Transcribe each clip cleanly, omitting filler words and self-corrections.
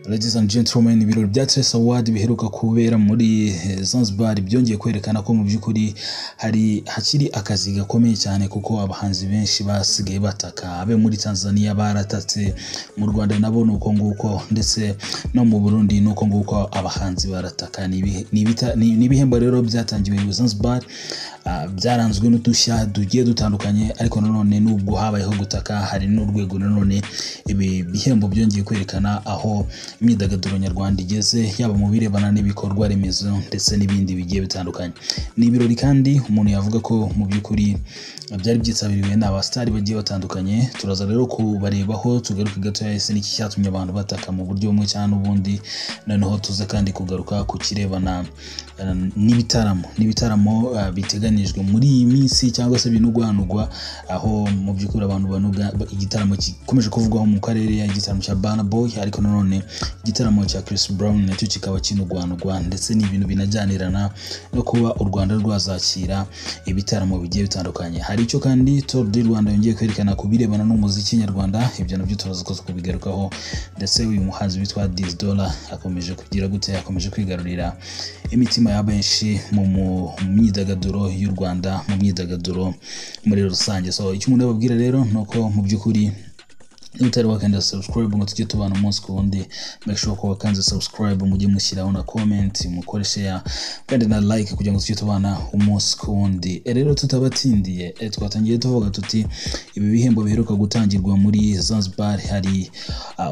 Ladies and gentlemen, ibirori bya Trace Award biheruka kubera muri Zanzibar byongeye kwerekana ko mu by'ukuri hakiri akazi gakomeye cyane, kuko abahanzi benshi basigaye bataka. Abe muri Tanzania baratatse, mu Rwanda nabo nuko nguko, ndetse no mu Burundi nuko nguko abahanzi barataka. Ni ibihembo rero byatangiwe Zanzibar, byaranzwe n'udushya tugiye dutandukanye, ariko nanone nubwo habayeho gutaka, hari n'urwego nanone ibi bihembo byongeye kwerekana aho imyidagaduro nyarwanda igeze, yaba mu birebana n'ibikorwa remezo ndetse n'ibindi bigiye bitandukanye. Ni ibirori kandi umuntu yavuga ko mu by'ukuri byari byitabiriwe n'abastari bagiye batandukanye. Turaza rero kubarebaho, tugaruke gato ese n'iki cyatumye abantu bataka mu buryo bumwe cyangwa ubundi, noneho tuze kandi kugaruka ku kirebana n'ibitaramo biteganijwe muri iyi minsi cyangwa se binugwanugwa, aho mu by'ukuri abantu banuga igitaramo gikomeje kuvugwaho mu karere, igitaramo cya Burna Boy, ariko nanone igitaramo cya Chris Brown nacyo kikaba kinugwanugwa, ndetse n'ibintu binajyanirana no kuba u Rwanda rwazakira ibitaramo bigiye bitandukanye. Hari icyo kandi Tour du Rwanda yongeye kwerekana ku birebana n'umuziki nyarwanda, ibyo nabyo turaza kubigarukaho. Ndetse uyu muhanzi witwa Dizzy Dollar akomeje kugira gute, akomeje kwigarurira imitima ya benshi mu myidagaduro y'u Rwanda, mu myidagaduro muri rusange. So icyo umuntu ababwira rero nuko mu by'ukuri utari wakanda subscribe ngo tujye tubana umunsi ku wundi, make sure ko wakanze subscribe, mujye mushyiraho na comment, mukore share kandi na like kugira ngo tujye tubana umunsi ku wundi. Rero tutabatindiye, twatangiye tuvuga tuti ibi bihembo biheruka gutangirwa muri Zanzibar, hari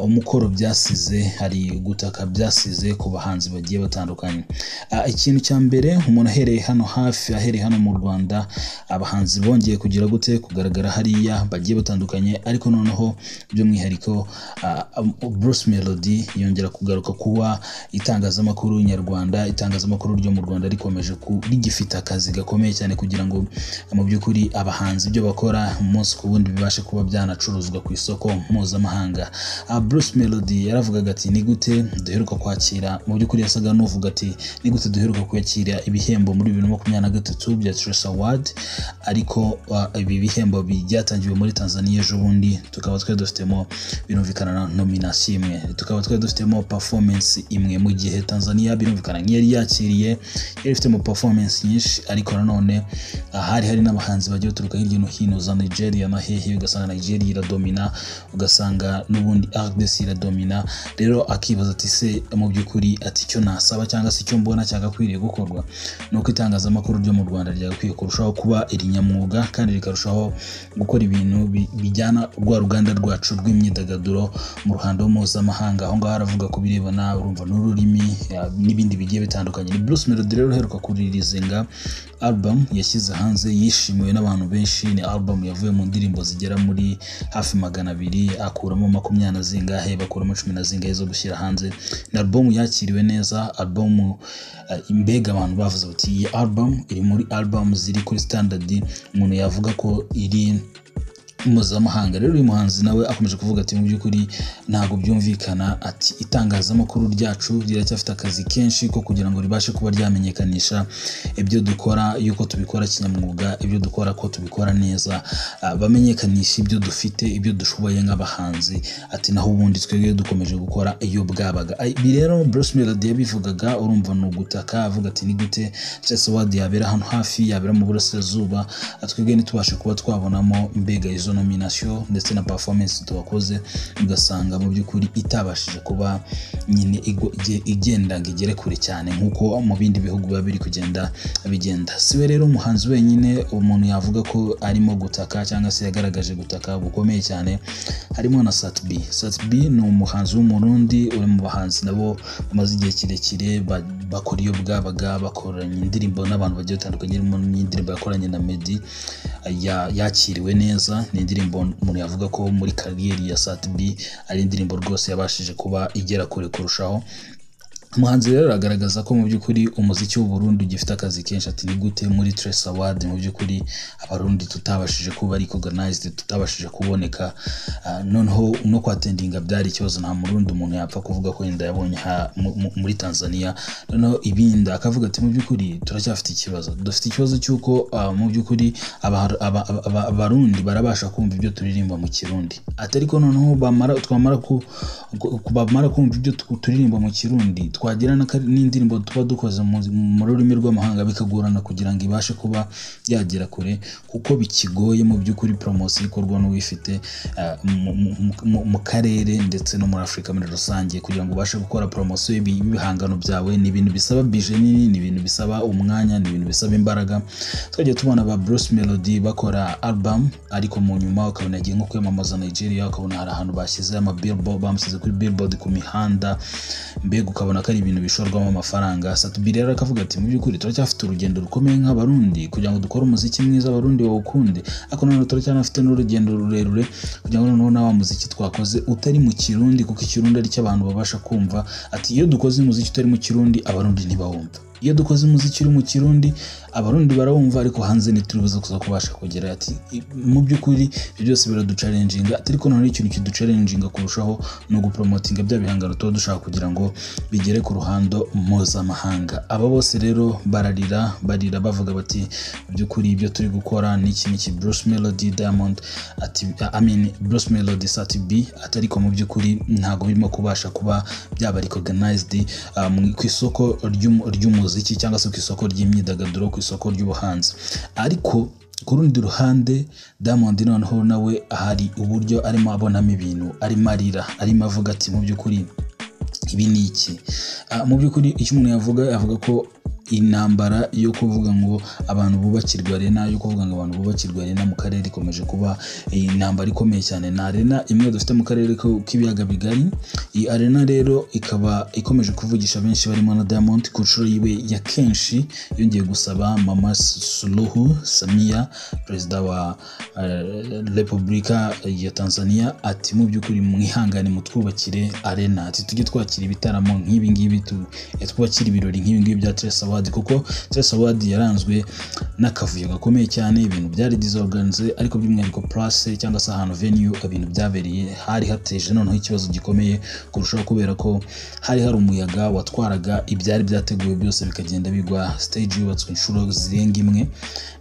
umukoro byasize, hari gutaka byasize ku bahanzi bagiye batandukanye. Ikintu cya mbere, umuntu ahereye hano mu Rwanda, abahanzi bongeye kugira gute, kugaragara hariya bagiye batandukanye, ariko noneho by'umwihariko Bruce Melody yongera kugaruka kuba itangazamakuru nyarwanda, itangazamakuru ryo mu Rwanda rikomeje rigifite akazi gakomeye cyane, kugira ngo mu by'ukuri abahanzi ibyo bakora umunsi ku wundi bibashe kuba byanacuruzwa ku isoko mpuzamahanga. Bruce Melody yaravugaga ati ni gute duheruka kwakira, mu by'ukuri yasaga n'uvuga ati ni gute duheruka kwakira ibihembo muri 2023 bya Trace Award, ariko ibi bihembo byatangiwe muri Tanzania ejo bundi, tukaba dufitemo birumvikana na nomination imwe, tukaba dufitemo performance imwe, mu gihe Tanzania birumvikana nk'iyari yakiriye, yari ifitemo performance nyinshi, ariko nanone hari n'abahanzi bagiye turuka hirya no hino za Nigeria na hehe, ugasanga Nigeria iradomina, ugasanga n'ubundi RDC iradomina. Rero akibaza ati se mu by'ukuri ati icyo nasaba cyangwa se icyo mbona cyagakwiriye gukorwa nuko itangazamakuru ryo mu Rwanda ryagakwiye kurushaho kuba irinyamwuga, kandi rikarushaho gukora ibintu bijyana rwa ruganda rwacu rw'imyidagaduro mu ruhando mpuzamahanga. Aho ngaho aravuga ku birebana urumva n'ururimi n'ibindi bigiye bitandukanye. Ni Bruce Melody rero uheruka kuririzinga album yashyize hanze, yishimiwe n'abantu benshi. Ni album yavuye mu ndirimbo zigera muri hafi 200, akuramo 20 na zingahe, bakuramo 10 na zingahe zo gushyira hanze. Ni album yakiriwe neza, album imbega abantu bavuze bati iyi album iri muri album ziri kuri standard, umuntu yavuga ko iri mpuzamahanga. Rero uyu muhanzi nawe akomeje kuvuga ati mu by'ukuri ntago byumvikana, ati itangazamakuru ryacu riracyafite akazi kenshi ko kugira ngo ribashe kuba ryamenyekanisha ibyo dukora, yuko tubikora kinyamwuga, ibyo dukora ko tubikora neza, bamenyekanisha ibyo dufite, ibyo dushoboye nk'abahanzi. Ati naho ubundi twebwe dukomeje gukora iyo bwabaga. Ibi rero Bruce Melody yabivugaga, urumva no gutaka, avuga ati ni gute Trace Award yabera hano hafi, yabera mu burasirazuba, twebwe ntitubashe kuba twabonamo mbega izo nomination ndetse na performance tubakoze, ugasanga mu by'ukuri itabashije kuba nyine igenda igere kure cyane nkuko mu bindi bihugu biba biri kugenda bigenda. Siwe rero umuhanzi wenyine umuntu yavuga ko arimo gutaka cyangwa se yagaragaje gutaka gukomeye cyane, harimo na Sat B ni umuhanzi w'umurundi, uri mu bahanzi nabo bamaze igihe kirekire bakora iyo bwabaga, bakoranye indirimbo n'abantu bagiye batandukanye, mu indirimbo yakoranye na Meddy yakiriwe neza. Ni indirimbo umuntu yavuga ko muri kariyeri ya Sat B ari indirimbo rwose yabashije kuba igera kure kurushaho. umuhanzi rero agaragaza ko mu by'ukuri umuziki w'u Burundi ugifite akazi kenshi. Ati ni gute muri Trace Award mu by'ukuri abarundi tutabashije kuba recognized, tutabashije kuboneka, noneho no kwatendinga byari ikibazo. Nta murundi umuntu yapfa kuvuga ko yenda yabonye muri Tanzania. Noneho ibindi akavuga ati mu by'ukuri turacyafite ikibazo, dufite ikibazo cy'uko mu by'ukuri abarundi barabasha kumva ibyo turirimba mu Kirundi, atari ko noneho twamara kumva ibyo turirimba mu Kirundi twagira n'indirimbo tuba dukoze mu rurimi rw'amahanga bikagorana kugira ngo ibashe kuba yagera kure, kuko bikigoye mu by'ukuri promotion ikorwa n'uwifite mu karere ndetse no muri Afrika muri rusange. Kugira ngo ubashe gukora promotion y'ibihangano byawe ni ibintu bisaba budget nini, ni ibintu bisaba umwanya, ni ibintu bisaba imbaraga. Twagiye tubona ba Bruce Melody bakora album, ariko mu nyuma ukabona yagiye nko kwamamaza Nigeria, ukabona hari ahantu bashyize ama billboard, bamusize kuri billboard ku mihanda, mbega ukabona ari ibintu bishorwamo amafaranga. Satubi rero akavuga ati mu by'ukuri turacyafite urugendo rukomeye nk'abarundi kugira ngo dukore umuziki mwiza abarundi bawukunde, ariko noneho turacyanafite n'urugendo rurerure kugira ngo noneho nawa muziki twakoze utari mu Kirundi, kuko Ikirundi ari cyo abantu babasha kumva. Ati iyo dukoze umuziki utari mu Kirundi abarundi ntibawumva, iyo dukoze umuziki uri mu Kirundi abarundi barawumva, ariko hanze ntituribuze kuza kubasha kugera. Ati mu by'ukuri ibyo byose biraducalenginga, ariko noneho ikintu kiducalenginga kurushaho no gupromotinga bya bihangano tuba dushaka kugira ngo bigere ku ruhando mpuzamahanga. Aba bose rero barira bavuga bati mu by'ukuri ibyo turi gukora n'iki Bruce Melody Diamond, ati Bruce Melody Satubi, atari ko mu by'ukuri ntago birimo kubasha kuba byaba recognized ku isoko ry'umuziki cyangwa se ku isoko ry'imyidagaduro, ku isoko ry'ubuhanzi. Ariko ku rundi ruhande Diamond noneho nawe hari uburyo arimo abonamo ibintu, arimo arira, arimo avuga ati mu by'ukuri ibi ni iki. Mu by'ukuri icyo umuntu yavuga ko intambara yo kuvuga ngo abantu bubakirwa arena, yo kuvuga ngo abantu bubakirwa arena mu karere ikomeje kuba intambara ikomeye cyane. Na arena imwe dufite mu karere k'ibiyaga bigari. Iyi arena rero ikaba ikomeje kuvugisha benshi barimo na Diamond ku nshuro yiwe ya kenshi yongeye gusaba Mama Suluhu Samia, perezida wa Repubulika ya Tanzania, ati mu by'ukuri mwihangane mutwubakire arena, ati tujye twakira ibitaramo nk'ibi ngibi, twakira ibirori nk'ibi ngibi bya Trace Award, kuko Trace Award yaranzwe n'akavuyo gakomeye cyane, ibintu byari disorganize, ariko by'umwihariko place cyangwa se ahantu venue ibintu byabereye hari hateje noneho ikibazo gikomeye kurushaho, kubera ko hari umuyaga watwaraga ibyari byateguwe byose bikagenda bigwa. Stage yubatswe inshuro zirenga imwe,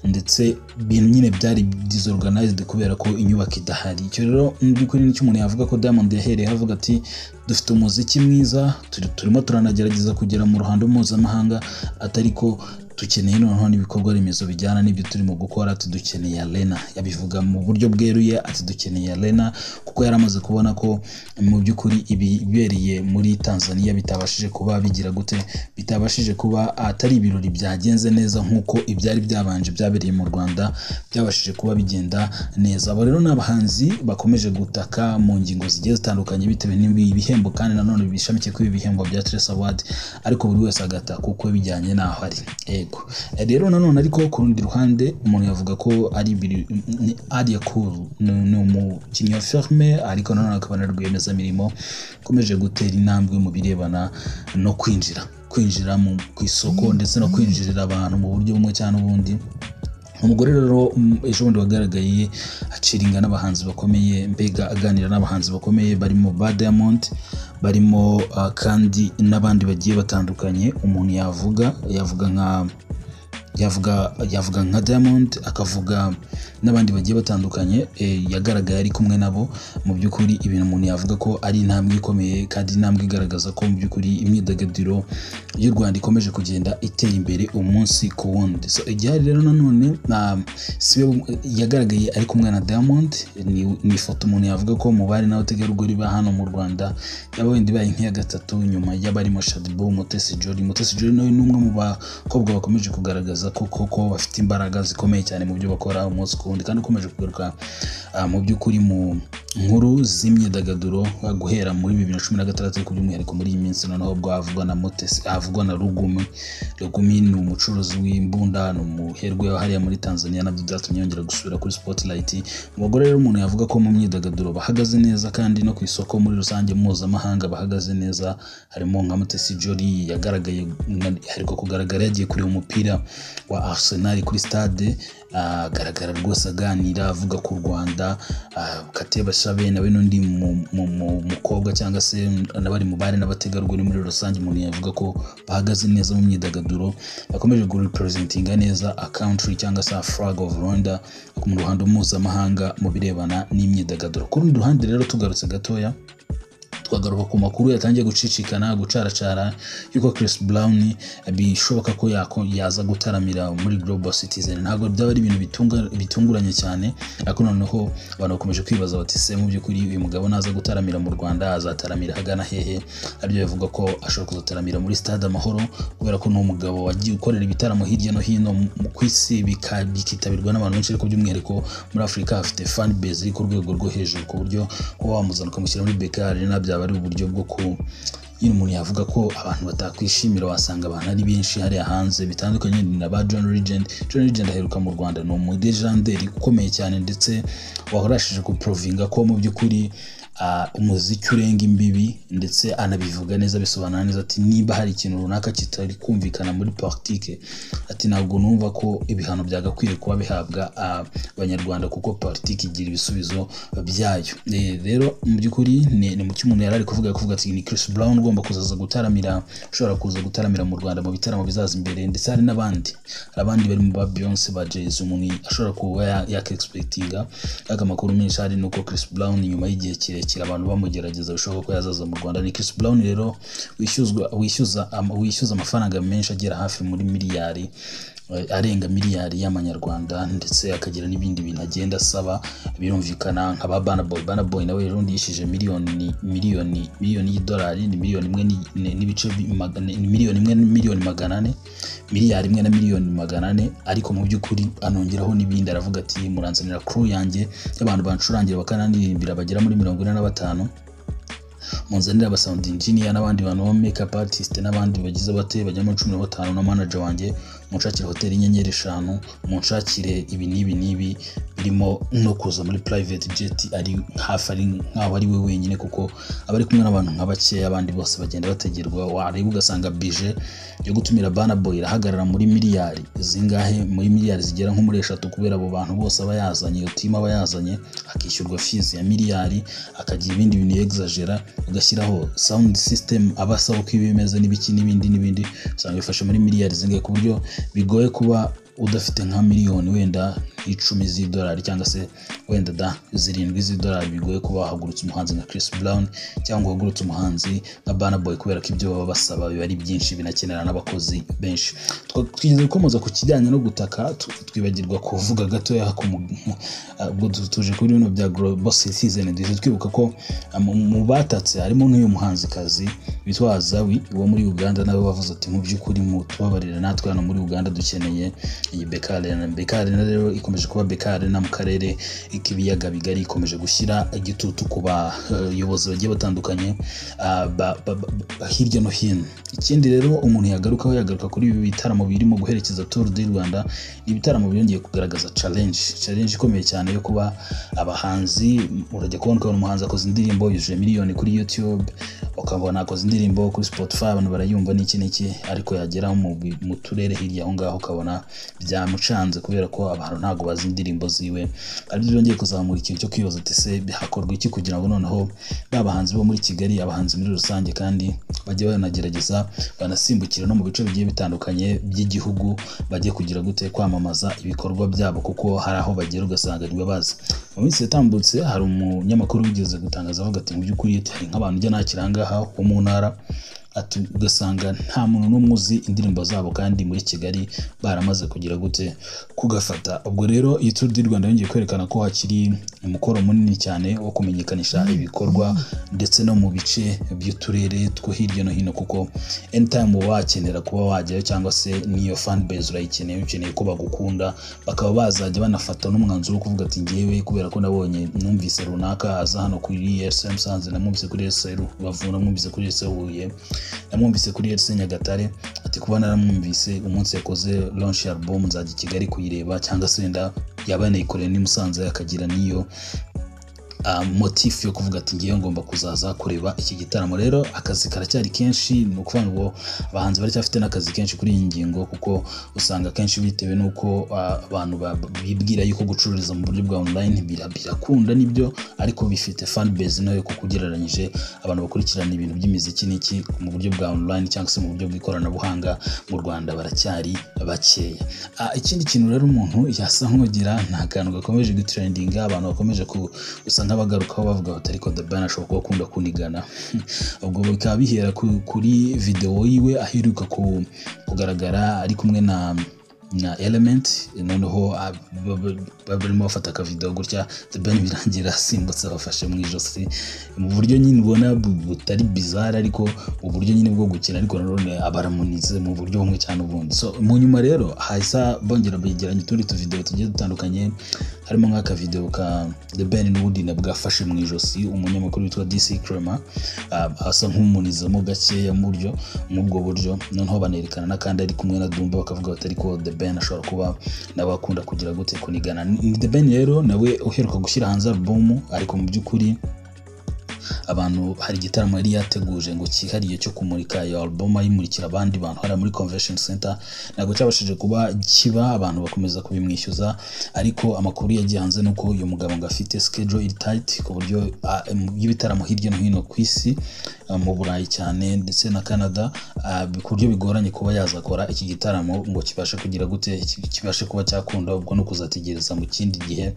ndetse ibintu nyine byari disorganized kubera ko inyubako idahari. Icyo rero by'ukuri nicyo umuntu yavuga ko Diamond yahereye avuga ati dufite umuziki mwiza, turimo turanagerageza kugera mu ruhando mpuzamahanga, atari ko dukeneye noneho n'ibikorwa remezo bijyana n'ibyo turimo gukora. Ati dukeneye arena, yabivuga mu buryo bweruye, ati dukeneye arena, kuko yaramaze kubona ko mu by'ukuri ibibereye muri Tanzania bitabashije kuba bigira gute, bitabashije kuba atari ibirori byagenze neza nk'uko ibyari byabanje byabereye mu Rwanda byabashije kuba bigenda neza. Abo rero n'abahanzi bakomeje gutaka mu ngingo zigiye zitandukanye bitewe n'ibihembo, kandi nanone bishamikiye kuri ibihembo bya Trace Award, ariko buri wese agata kuko bijyanye naho ari. Rero nanone ariko ku rundi ruhande umuntu yavuga ko ari yakuru ni umukinnyi wa filme, ariko nanone akaba na rwiyemezamirimo ukomeje gutera intambwe mu birebana no kwinjira ku isoko ndetse no kwinjirira abantu mu buryo bumwe cyangwa ubundi. Umugore rero ejo bundi wagaragaye aciringa n'abahanzi bakomeye, mbega aganira n'abahanzi bakomeye barimo ba Diamond, barimo kandi n'abandi bagiye batandukanye. Umuntu yavuga nka Diamond, akavuga n'abandi bagiye batandukanye yagaragaye ari kumwe nabo. Mu by'ukuri ibintu umuntu yavuga ko ari intambwe ikomeye, kandi intambwe igaragaza ko mu by'ukuri imyidagaduro y'u Rwanda ikomeje kugenda itera imbere umunsi ku wundi. So igihari rero nanone siwe yagaragaye ari kumwe na Diamond, ni ifoto umuntu yavuga ko mu bari n'abategarugori ba hano mu Rwanda yaba wenda ibaye nk'iya gatatu nyuma y'abarimo Shadbo, Mutesi Jolly nawe ni umwe mu bakobwa bakomeje kugaragaza ko bafite imbaraga zikomeye cyane mu byo bakora umunsi ku wundi, kandi ukomeje kugaruka mu by'ukuri nkuru z'imyidagaduro guhera muri 2016 ku by'umwihariko muri iyi minsi noneho bwavugwa na Motesi avugwa na Rugumi ni umucuruzi w'imbunda no muherwe hariya muri Tanzania nabyo byatumye yongera gusubira kuri Spotlight. Umugore rero umuntu yavuga ko mu myidagaduro bahagaze neza kandi no ku isoko muri rusange mpuzamahanga bahagaze neza, harimo nka Mutesi Jolly yagaragaye ariko kugaragara yagiye kuri umupira wa Arsenal kuri stade, agaragara rwose aganira avuga ku Rwanda. Kateba Shabe nawe n'undi mukobwa cyangwa se n'abari mu bari n'abategarugori muri rusange umuntu yavuga ko bahagaze neza mu myidagaduro, bakomeje gurepresentinga neza a country cyangwa se a flag of Rwanda mu ruhando mpuzamahanga mu birebana n'imyidagaduro. Ku rundi ruhande rero tugarutse gatoya twagaruka ku makuru yatangiye gucicikana gucaracara yuko Chris Brown bishoboka ko yaza gutaramira muri Global Citizen. Ntabwo byaba ari ibintu bitunguranye cyane, ariko noneho abantu bakomeje kwibaza bati se mu by'ukuri uyu mugabo naza gutaramira mu Rwanda azataramira hagana hehe? Aribyo bivuga ko ashobora kuzataramira muri Stade Amahoro kubera ko no mugabo wagiye ukorera ibitaramo hirya no hino ku isi bikitabirwa n'abantu benshi, ariko by'umwihariko muri Afrika afite fan base iri ku rwego rwo hejuru ku buryo kuba wamuzana ukamushyira muri BK Arena byaba ari uburyo bwo ku umuntu yavuga ko abantu batakwishimira. Wasanga abantu ari benshi hariya hanze bitandukanye na ba John Legend aheruka mu Rwanda, ni umudejanderi ukomeye cyane ndetse wahorashije kuprovinga ko mu by'ukuri umuziki urenga imbibi, ndetse anabivuga neza bisobanura neza ati niba hari ikintu runaka kitari kumvikana muri politique ati ntabwo numva ko ibihano byagakwiye kuba bihabwa abanyarwanda kuko politique igira ibisubizo byayo. Rero mu by'ukuri ni mu cyumuntu yarari kuvuga ati ni Chris Brown ugomba kuzaza gutaramira, ushobora kuza gutaramira mu Rwanda mu bitaramo bizaza imbere, ndetse hari n'abandi bari mu ba Beyonce ba Jay-Z umuntu ashobora kuba yakexpectinga. Amakuru menshi hari nuko Chris Brown nyuma y'igihe kirekire abantu bamugerageza bishoboka ko yazaza mu Rwanda. Ni Chris Brown rero wishyuza amafaranga menshi agera hafi muri miliyari arenga miliyari y'amanyarwanda, ndetse akagira n'ibindi bintu agenda asaba birumvikana nka ba Burna Boy nawe rero yishije miliyoni y'idolari, ni miliyoni imwe n'ibice miliyoni imwe miliyoni 400 miliyari imwe na miliyoni 400, ariko mu by'ukuri anongeraho n'ibindi aravuga ati muranzanira crew yanjye y'abantu bancurangira bakanandirimbira bagera muri 45, munzanira aba sound engineer n'abandi bantu ba makeup artist n'abandi bagize bate bajya muri 15 na manager wanjye, munshakire hotel inyenyeri 5, munshakire ibi n'ibi birimo no kuza muri private jet ari hafi ari nkaho ari we wenyine, kuko abari kumwe n'abantu nk'abake abandi bose bagenda bategerwa. Wareba ugasanga budget yo gutumira Burna Boy irahagarara muri miliyari zingahe, muri miliyari zigera nko muri 3 kubera abo bantu bose aba yazanye, iyo team aba yazanye akishyurwa fees ya miliyari, akagira ibindi bintu exagera, ugashyiraho sound system abasaba ko ibimeze n'ibindi usanga bifasha muri miliyari zingahe, ku buryo bigoye kuba udafite nka miliyoni wenda 10 z'idolari cyangwa se wenda 7 z'idolari, bigoye kuba wahagurutse umuhanzi nka Chris Brown cyangwa wahagurutse umuhanzi nka Burna Boy, kubera ko ibyo baba basaba biba ari byinshi binakenera n'abakozi benshi. Twize gukomoza ku kijyanye no gutaka twibagirwa kuvuga gatoya ubwo tuje kuri bino bya Global Citizen, twibuka ko mu batatse harimo nk'uyu muhanzikazi witwa Azawi wo muri Uganda, nawe bavuze ati mu by'ukuri mu tubabarira natwe hano muri Uganda dukeneye iyi BK Arena rero ikomeje kuba BK Arena mu karere k'ibiyaga bigari, ikomeje gushyira igitutu ku bayobozi bagiye batandukanye hirya no hino. Ikindi rero umuntu yagaruka kuri ibi bitaramo birimo guherekeza Tour du Rwanda, ibitaramo byongeye kugaragaza challenge ikomeye cyane yo kuba abahanzi, urajya kubona umuhanzi akoze indirimbo yuje miliyoni kuri YouTube, ukabona akoze indirimbo kuri Spotify abantu barayumva n'iki, ariko yagera mu turere hirya aho ngaho ukabona byamucanze kubera ko abantu ntago bazi indirimbo ziwe. Aribyo byongeye kuzamura ikintu cyo kwibaza ati se hakorwa iki kugira ngo noneho babahanzi bo muri Kigali, abahanzi muri rusange kandi bajye banagerageza banasimbukira no mu bice bigiye bitandukanye by'igihugu, bajye kugira gute kwamamaza ibikorwa byabo, kuko hari aho bagera ugasanga ntibabazi. Mu minsi yatambutse hari umunyamakuru wigeze gutangaza avuga ati mu by'ukuri hari nk'abantu ujya nakiranga ho mu ntara ugasanga nta muntu n'umwe uzi indirimbo zabo kandi muri Kigali baramaze kugira gute kugafata. Ubwo rero iyi Tour du Rwanda yongeye kwerekana ko hakiri umukoro munini cyane wo kumenyekanisha ibikorwa ndetse no mu bice by'uturere two hirya no hino, kuko anytime wakenera kuba wajyayo cyangwa se niyo fan base urayikeneye, ukeneye ko bagukunda, bakaba bazajya banafata n'umwanzuro wo kuvuga ati ngewe kubera ko nabonye numvise runaka aza hano kuri RSM Musanze, namwumvise kuri RSM Rubavu, namwumvise kuri RSM Huye, namwumvise kuri RSM Nyagatare, ati kuba naramwumvise umunsi yakoze launch album nzajya i Kigali kuyireba, cyangwa se wenda yaba yanayikoreye ni Musanze akagira niyo motif yo kuvuga ati ngiye ngomba kuzaza kureba iki gitaramo. Rero akazi karacyari kenshi, ni ukuvuga ngo abahanzi baracyafite n'akazi kenshi kuri iyi ngingo, kuko usanga kenshi bitewe n'uko abantu bibwira yuko gucururiza mu buryo bwa online birakunda nibyo, ariko bifite fan base nayo kuko ugereranyije abantu bakurikirana ibintu by'imiziki n'iki mu buryo bwa online cyangwa se mu buryo bw'ikoranabuhanga mu Rwanda baracyari bakeya. Ikindi kintu rero umuntu yasa nk'ugira nta kantu gakomeje gutrendinga, abantu bakomeje usanga bagarukaho bavuga bati ariko The Ben ashobora kuba akunda kunigana. Ubwo bikaba bihera kuri video yiwe aheruka kugaragara ari kumwe na Element, noneho barimo bafata ka video gutya The Ben birangira asimbutse abafashe mu ijosi mu buryo nyine ubona butari bizarre, ariko uburyo nyine bwo gukina, ariko none abaramunize mu buryo bumwe cyane ubundi. So mu nyuma rero hahise bongera begeranya utundi video tugiye dutandukanye, harimo nk'aka video ka The Ben n'ubundi nabwafashe mu ijosi umunyamakuru witwa DC Crema, asa nk'umunizamo gakeya mu buryo nk'ubwo buryo, noneho banerekana n'akandi ari kumwe na Dumba, bakavuga bati ariko The Ben ashobora kuba nawe akunda kugira gute kunigana. The Ben rero nawe uheruka gushyira hanze album, ariko mu by'ukuri abantu hari igitaramo yari yateguje ngo cyihariye cyo kumurika iyo album, ayimurikira abandi bantu hari muri Convention Center, ntabwo cyabashije kuba kiba, abantu bakomeza kubimwishyuza, ariko amakuru yagiye hanze nuko uyu mugabo ngo afite schedule iri tight ku buryo y'ibitaramo hirya no hino ku isi, mu Burayi cyane ndetse na Canada, ku buryo bigoranye kuba yazakora iki gitaramo ngo kibashe kugira gute kibashe kuba cyakunda. Ubwo no kuzategereza mu kindi gihe.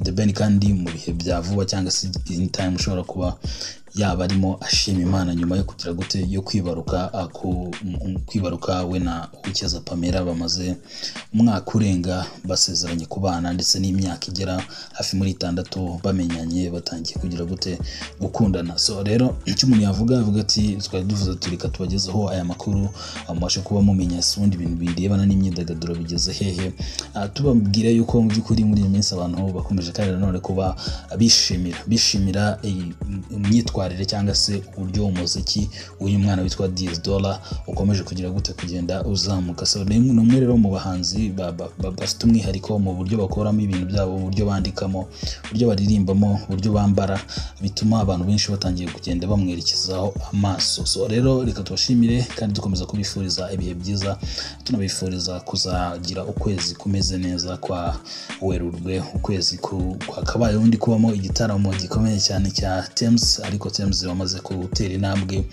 The Ben kandi mu bihe bya vuba cyangwa se in time ushobora kuba yaba arimo ashima Imana nyuma yo kugira gute yo kwibaruka we na Uwicyeza Pamela, bamaze umwaka urenga basezeranye kubana ndetse n'imyaka igera hafi muri 6 bamenyanye, batangiye kugira gute gukundana. So rero icyo umuntu yavuga ati twari duvuze turika tubagezeho aya makuru, amashe kuba mumenya ubundi ibintu birebana n'imyidagaduro bigeze hehe, tubabwira yuko mu by'ukuri muri iyi minsi abantu bakomeje kandi nanone kuba bishimira imyitwarire cyangwa se uburyo umuziki uyu mwana witwa Diaz Dollar ukomeje kugira gute kugenda uzamuka. So ni umwe rero mu bahanzi bafite umwihariko mu buryo bakoramo ibintu byabo, mu buryo bandikamo, uburyo baririmbamo, uburyo bambara, bituma abantu benshi batangiye kugenda bamwerekezaho amaso. So rero reka tubashimire kandi dukomeza kubifuriza ibihe byiza, tunabifuriza kuzagira ukwezi kumeze neza kwa Werurwe, ukwezi kwakabaye undi kubamo igitaramo gikomeye cyane cya Thames, ariko Thames bamaze gutera intambwe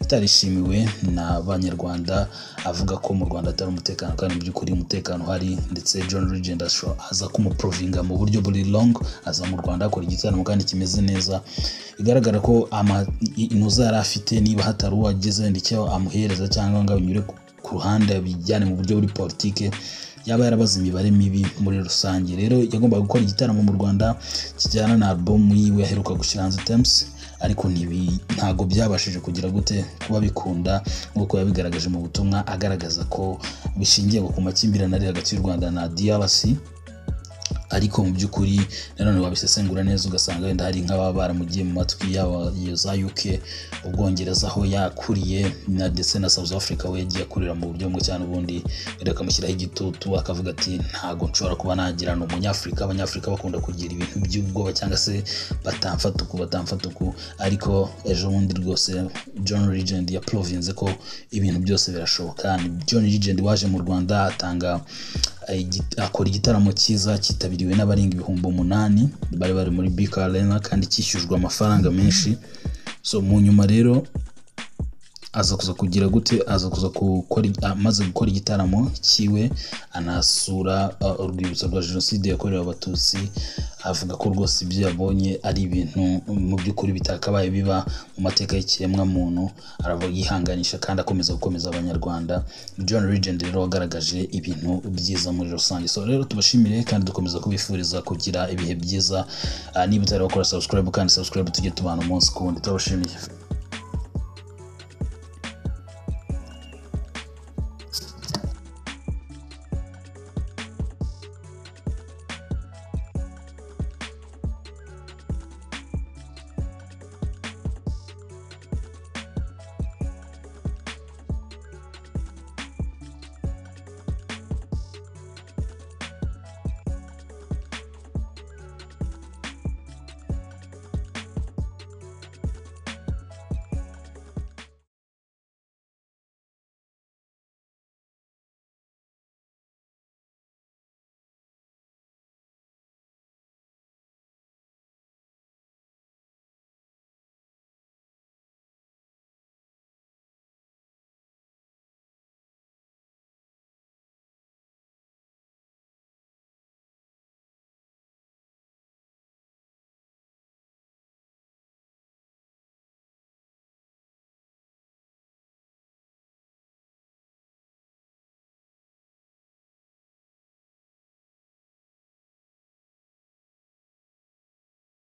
itarishimiwe n'abanyarwanda, avuga ko mu Rwanda atari umutekano kandi mu by'ukuri umutekano hari, ndetse John Legend aza kumuprovinga mu buryo buri long, aza mu Rwanda akora igitaramo kandi kimeze neza, bigaragara ko inuza yari afite niba hatari uwageze ndicyo amuhereza cyangwa ngo binyure ku ruhande bijyane mu buryo buri politike, yaba yarabaze imibare mibi muri rusange. Rero yagomba gukora igitaramo mu Rwanda kijyana na album yiwe aheruka gushyira hanze Thames, ariko ntago byabashije kugira gute kuba bikunda, nk'uko yabigaragaje mu butumwa agaragaza ko bishingiye ku makimbirane ari hagati y'u Rwanda na DRC, ariko mu by'ukuri nanone wabisesengura neza ugasanga wenda hari nk'ababa baramugiye mu matwi yaba za UK, Ubwongereza aho yakuriye ndetse na South Africa we yagiye akurira mu buryo bumwe cyane ubundi, bakamushyiraho igitutu akavuga ati ntago nshobora kuba nagira n'umunyafrika. Abanyafrika bakunda kugira ibintu by'ubwoba cyangwa se batamfata uku, ariko ejo bundi rwose John Legend yaprovinze ko ibintu byose birashoboka. John Legend waje mu Rwanda akora igitaramo cyiza cyitabiriwe n'abarenga 8,000 bari muri BK Arena kandi cyishyujwe amafaranga menshi. So mu nyuma rero aza kuza kugira gute, aza kuza amaze gukora igitaramo kiwe anasura urwibutso rwa jenoside yakorewe abatutsi, avuga ko rwose ibyo yabonye ari ibintu mu by'ukuri bitakabaye biba mu mateka y'ikiremwa muntu, aravuga yihanganisha kandi akomeza gukomeza abanyarwanda. John Legend rero wagaragaje ibintu byiza muri rusange. So rero tubashimire kandi dukomeza kubifuriza kugira ibihe byiza. Niba utari wakora subscribe kandi subscribe, tujye tubana umunsi ku wundi. Turabashimiye.